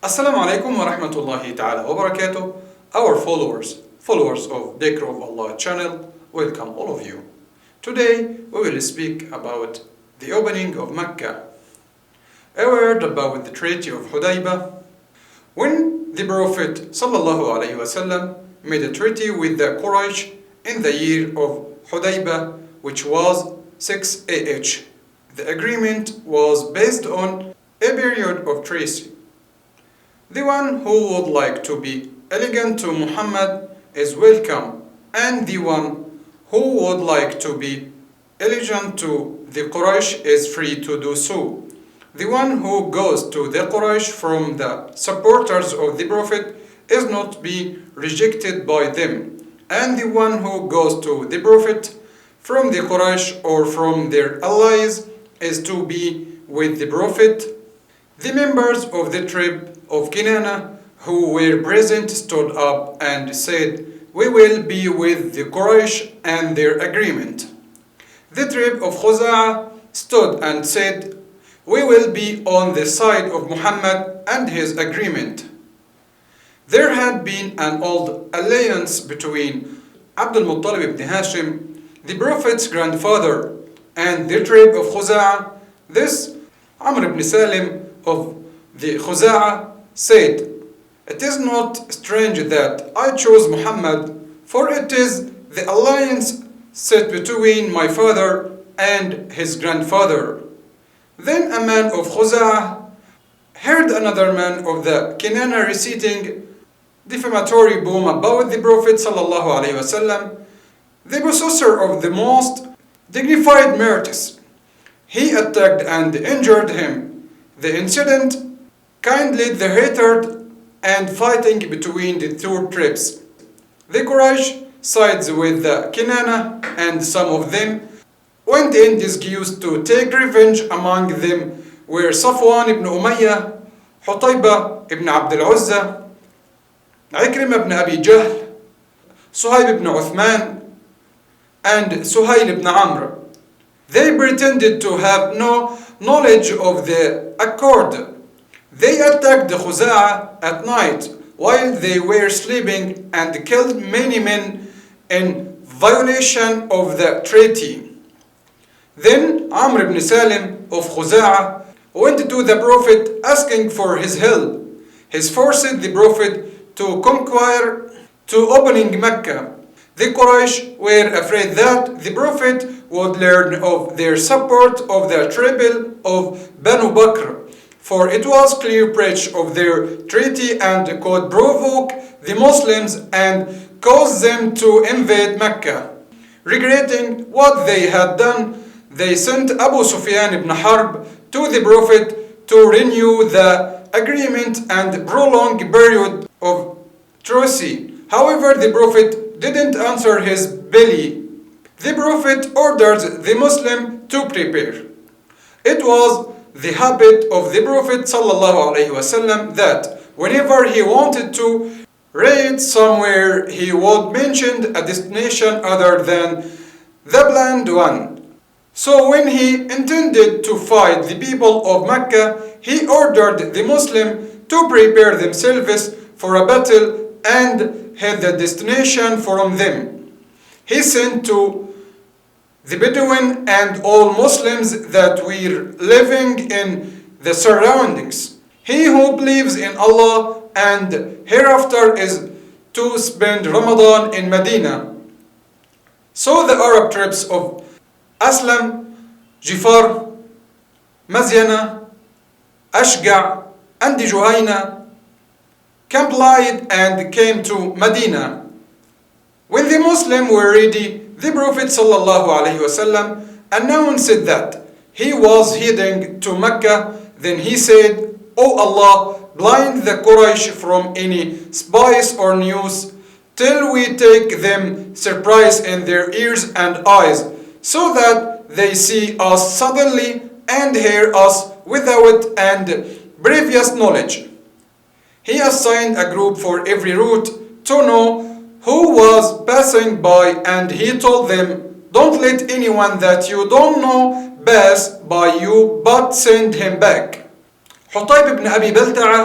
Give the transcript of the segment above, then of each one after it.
Assalamu alaikum wa rahmatullahi ta'ala wa barakatuh. Our followers of Dhikr of Allah channel, welcome all of you. Today we will speak about the opening of Mecca. A word about the Treaty of Hudaybah. When the Prophet sallallahu alaihi wasallam made a treaty with the Quraysh in the year of Hudaybah, which was 6 AH. The agreement was based on a period of treaty. The one who would like to be elegant to Muhammad is welcome, and the one who would like to be elegant to the Quraysh is free to do so. The one who goes to the Quraysh from the supporters of the Prophet is not be rejected by them, and the one who goes to the Prophet from the Quraysh or from their allies is to be with the Prophet. The members of the tribe of Kinana who were present stood up and said, "We will be with the Quraysh and their agreement." The tribe of Khuza'ah stood and said, "We will be on the side of Muhammad and his agreement." There had been an old alliance between Abdul Muttalib ibn Hashim, the Prophet's grandfather, and the tribe of Khuza'ah. This Amr ibn Salim of the Khuza'ah said, "It is not strange that I chose Muhammad, for it is the alliance set between my father and his grandfather." Then a man of Khuza'ah heard another man of the Kinana reciting defamatory poem about the Prophet sallallahu alaihi wasallam, the possessor of the most dignified merits. He attacked and injured him. The incident kindled the hatred and fighting between the two tribes. The Quraysh sides with the Kinana, and some of them went in disguise to take revenge. Among them were Safwan ibn Umayyah, Hutayba ibn Abd al-Uzza, Ikrimah ibn Abi Jahl, Suhayb ibn Uthman, and Suhayl ibn Amr. They pretended to have no knowledge of the accord. They attacked the Khuza'ah at night while they were sleeping and killed many men in violation of the treaty. Then Amr ibn Salim of Khuza'ah went to the Prophet asking for his help. He forced the Prophet to conquer to opening Mecca. The Quraysh were afraid that the Prophet would learn of their support of the tribe of Banu Bakr, for it was clear breach of their treaty and could provoke the Muslims and cause them to invade Mecca. Regretting what they had done, they sent Abu Sufyan ibn Harb to the Prophet to renew the agreement and prolong a period of truce. However, the Prophet didn't answer his plea. The Prophet ordered the Muslim to prepare. It was the habit of the Prophet ﷺ that whenever he wanted to raid somewhere, he would mention a destination other than the planned one. So when he intended to fight the people of Mecca, he ordered the Muslim to prepare themselves for a battle and hid the destination from them. He sent to the Bedouin and all Muslims that were living in the surroundings, "He who believes in Allah and hereafter is to spend Ramadan in Medina." So the Arab tribes of Aslam, Jifar, Mazyana, Ashga, and Juhayna complied and came to Medina. When the Muslims were ready, the Prophet ﷺ announced that he was heading to Mecca. Then he said, "O Allah, blind the Quraysh from any spies or news till we take them surprise in their ears and eyes, so that they see us suddenly and hear us without and previous knowledge." He assigned a group for every route to know who was passing by, and he told them, "Don't let anyone that you don't know pass by you, but send him back." Hutayb ibn Abi Balta'a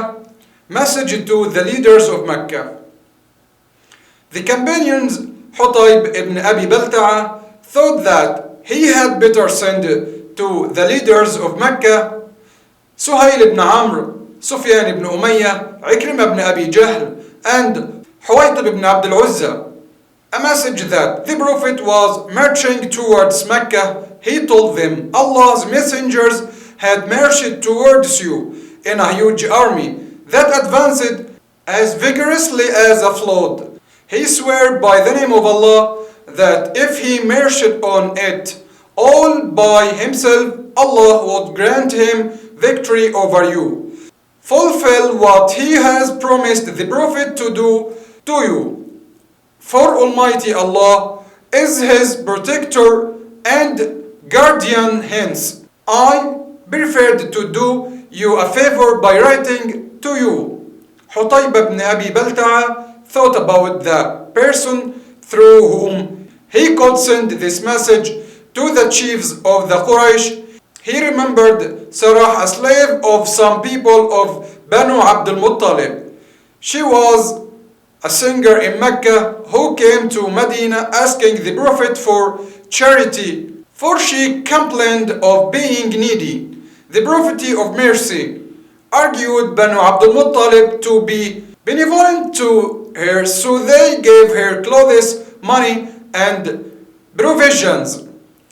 message to the leaders of Mecca. The companions Hutayb ibn Abi Balta'a thought that he had better send to the leaders of Mecca, Suhail ibn Amr, Sufyan ibn Umayyah, Ikrimah ibn Abi Jahl, and Huwaytib ibn Abd al-Uzza, a message that the Prophet was marching towards Mecca. He told them, Allah's messengers had marched towards you in a huge army that advanced as vigorously as a flood. He swore by the name of Allah that if he marched on it all by himself, Allah would grant him victory over you. Fulfill what he has promised the Prophet to do to you. For Almighty Allah is his protector and guardian, hence I preferred to do you a favor by writing to you. Hutayb ibn Abi Balta'a thought about the person through whom he could send this message to the chiefs of the Quraysh. He remembered Sarah, a slave of some people of Banu Abd al-Muttalib. She was a singer in Mecca who came to Medina asking the Prophet for charity, for she complained of being needy. The Prophet of Mercy argued Banu Abd al-Muttalib to be benevolent to her, so they gave her clothes, money, and provisions.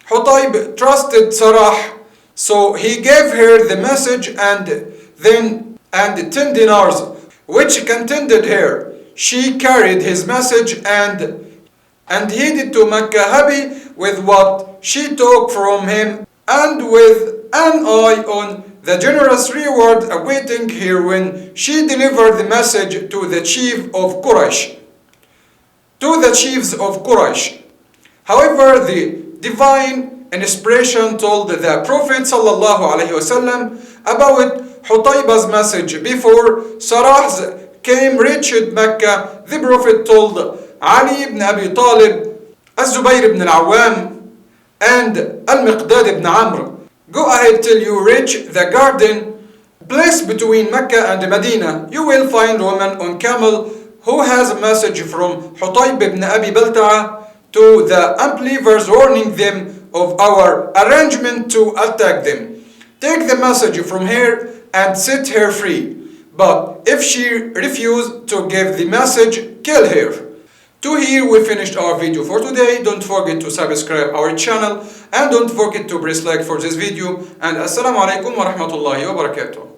Hutayb trusted Sarah, so he gave her the message and 10 dinars, which contented her. She carried his message and headed to Mecca, happy with what she took from him and with an eye on the generous reward awaiting her when she delivered the message to the chiefs of Quraysh. However, the divine inspiration told the Prophet ﷺ about Hutayb's message before Sarah's reached Mecca. The Prophet told Ali ibn Abi Talib, Az-Zubayr ibn al-Awwam, and Al-Miqdad ibn Amr, go ahead till you reach the garden placed between Mecca and Medina. You will find a woman on camel who has a message from Hutayb ibn Abi Balta'a to the unbelievers, warning them of our arrangement to attack them. Take the message from her and set her free. But if she refuses to give the message, kill her. To here we finished our video for today. Don't forget to subscribe our channel and don't forget to press like for this video. And Assalamu alaikum wa rahmatullahi wa barakatuh.